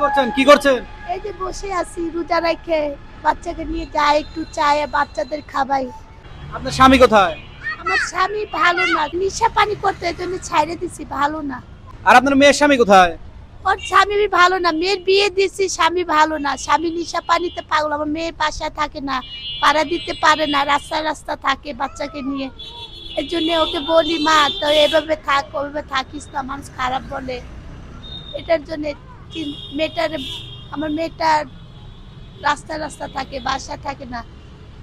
করছেন কি করছেন? এই যে বসে আছি রোজা রেখে, বাচ্চাকে নিয়ে যাই একটু চাই বাচ্চাদের খাবাই। আপনার স্বামী কোথায়? আমার স্বামী ভালো না, নিশা পানি করতে, এই জন্য ছাইড়ে দিছি, ভালো না। আর আপনার মেয়ের স্বামী কোথায়? ওর স্বামী ভালো না, মেয়ের বিয়ে দিছি, স্বামী ভালো না, স্বামী নিশা পানিতে পাগল। আমার মেয়ের বাসায় থাকে না, পাড়া দিতে পারে না, রাস্তায় রাস্তা থাকে বাচ্চাকে নিয়ে। এর জন্য ওকে বলি, মা তো এভাবে থাক, ওভাবে থাকিস না, মানুষ খারাপ বলে। এটার জন্য মেয়েটার, আমার মেয়েটা রাস্তায় রাস্তা থাকে, বাসায় থাকে না।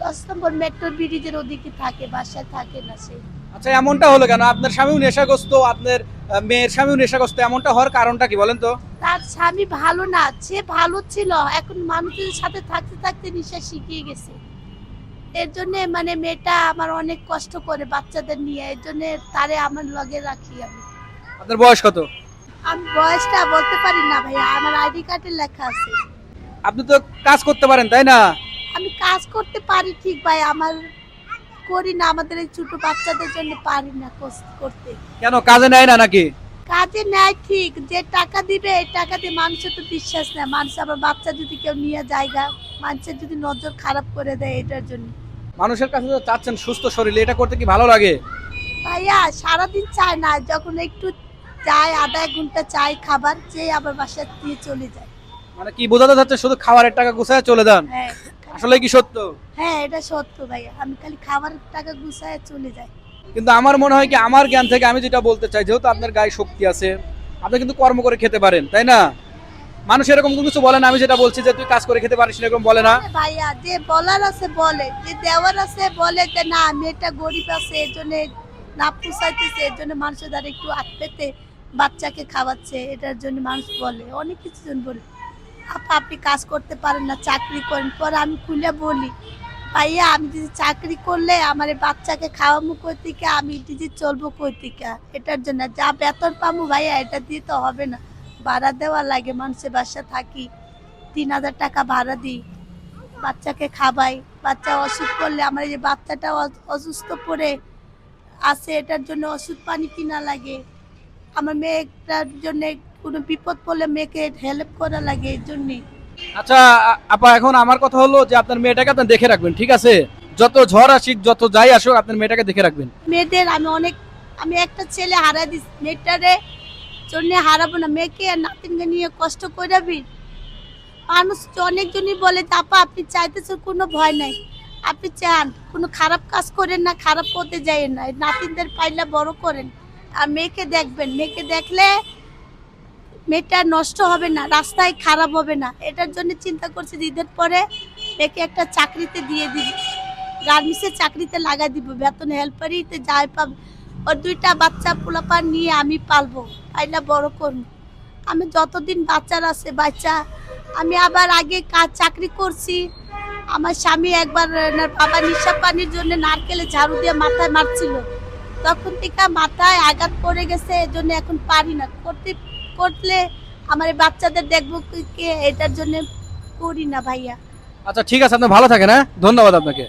10 নম্বর মেট্রো ব্রিজের ওদিকে থাকে, বাসায় থাকে না সে। আচ্ছা এমনটা হলো কেন? আপনার স্বামীও নেশাগ্রস্ত, আপনার মেয়ের স্বামীও নেশাগ্রস্ত, এমনটা হওয়ার কারণটা কি বলেন তো? তার স্বামী ভালো না, সে ভালো ছিল, এখন মানুষের সাথে থাকতে থাকতে নেশা শিখিয়ে গেছে। এর জন্য মানে মেয়েটা আমার অনেক কষ্ট করে বাচ্চাদের নিয়ে, এর জন্য তারে আমার লগে রাখি আমি। আপনার বয়স কত? আমি বয়সটা বলতে পারি না ভাইয়া, আমার আইডি কার্ডে লেখা আছে। আপনি তো কাজ করতে পারেন তাই না? আমি কাজ করতে পারি ঠিক ভাই, আমার করি না, আমাদের এই ছোট বাচ্চাদের জন্য পারি না করতে। কেন কাজে নেয় না নাকি? কাজে নেয় ঠিক, যে টাকা দিবে এই টাকা দিয়ে মানুষের তো বিশ্বাস নেই, মানুষ আবার বাচ্চা যদি কেউ নিয়ে জায়গা, মানুষের যদি নজর খারাপ করে দেয়, এটার জন্য। মানুষের কাছে তো চাচ্ছেন সুস্থ শরীরে, এটা করতে কি ভালো লাগে? ভাইয়া সারাদিন চায় না, যখন একটু চায়, আধা এক ঘন্টা চাই খাবার চেয়ে আবার বাসায় দিয়ে চলে যায়। মানে কি বোঝাতে চাচ্ছে শুধু খাবারের টাকা গুছায় চলে যান? হ্যাঁ, আসলে কি সত্য? হ্যাঁ এটা সত্য ভাইয়া, আমি খালি খাবারের টাকা গুছায় চলে যাই। কিন্তু আমার মনে হয় কি, আমার জ্ঞান থেকে আমি যেটা বলতে চাই, যেহেতু আপনার গায়ে শক্তি আছে, আপনি কিন্তু কর্ম করে খেতে পারেন তাই না? মানুষ এরকম কোনো কিছু বলে না, আমি যেটা বলছি যে তুই কাজ করে খেতে পারিস না, এরকম বলে না। আরে ভাইয়া, যে বলার আছে বলে, যে দেওয়ার আছে বলে, যে না মেয়েটা গরিব আছে এর জন্য না পুষাইতেছে, এর জন্য মানুষের দ্বারা একটু হাত পেতে বাচ্চাকে খাওয়াচ্ছে, এটার জন্য মানুষ বলে, অনেক কিছু জন বলে। আপনি কাজ করতে পারেন না, চাকরি করেন। পরে আমি খুলে বলি, ভাইয়া আমি যদি চাকরি করলে আমার এই বাচ্চাকে খাওয়াবো কই থেকে, আমি নিজে চলবো কই থেকে, এটার জন্য যা বেতন পাবো ভাইয়া এটা দিয়ে তো হবে না, ভাড়া দেওয়া লাগে, মানুষের বাসা থাকি, 3000 টাকা ভাড়া দিই, বাচ্চাকে খাবাই। বাচ্চা অসুখ করলে, আমার এই যে বাচ্চাটা অসুস্থ পড়ে আছে, এটার জন্য ওষুধ পানি কিনা লাগে, আমার মেয়েটার জন্য কোনো বিপদ পড়লে মেয়েকে হেল্প করা লাগে, এর জন্যই। আচ্ছা আপা, এখন আমার কথা হলো যে আপনার মেয়েটাকে আপনি দেখে রাখবেন, ঠিক আছে? যত ঝড় আসুক, যত যাই আসুক, আপনার মেয়েটাকে দেখে রাখবেন। মেয়েদের আমি একটা ছেলে হারাই দিচ্ছি, মেয়েটারে জন্য হারাবো না, মেয়েকে আর নাতিনকে নিয়ে কষ্ট করাবি। মানুষ অনেকজনই বলে যে আপা আপনি চাইতেছেন, কোনো ভয় নাই, আপনি চান, কোনো খারাপ কাজ করেন না, খারাপ করতে যাইয়েন না, নাতিনদের পাইলে বড় করেন। আর মেয়েকে দেখবেন, মেয়েকে দেখলে মেয়েটা নষ্ট হবে না, রাস্তায় খারাপ হবে না, এটার জন্য চিন্তা করছি ঈদের পরে মেয়েকে একটা চাকরিতে দিয়ে দিব, গার্মেন্টসের চাকরিতে লাগাই দিব, বেতন হেল্পারিতে যাই পাব। ওর 2টা বাচ্চা পোলাপান নিয়ে আমি পালবো, পাইলা বড় করবো। আমি যতদিন বাচ্চার আছে বাচ্চা, আমি আবার আগে কাজ চাকরি করছি। আমার স্বামী একবার বাবা নিশা পানির জন্য নারকেলে ঝাড়ু দিয়ে মাথায় মারছিল, তখন থেকে মাথায় আঘাত পড়ে গেছে, এজন্য এখন পারি না করলে আমার এই বাচ্চাদের দেখবো কে, এটার জন্য করি না ভাইয়া। আচ্ছা ঠিক আছে, আপনি ভালো থাকেন, হ্যাঁ, ধন্যবাদ আপনাকে।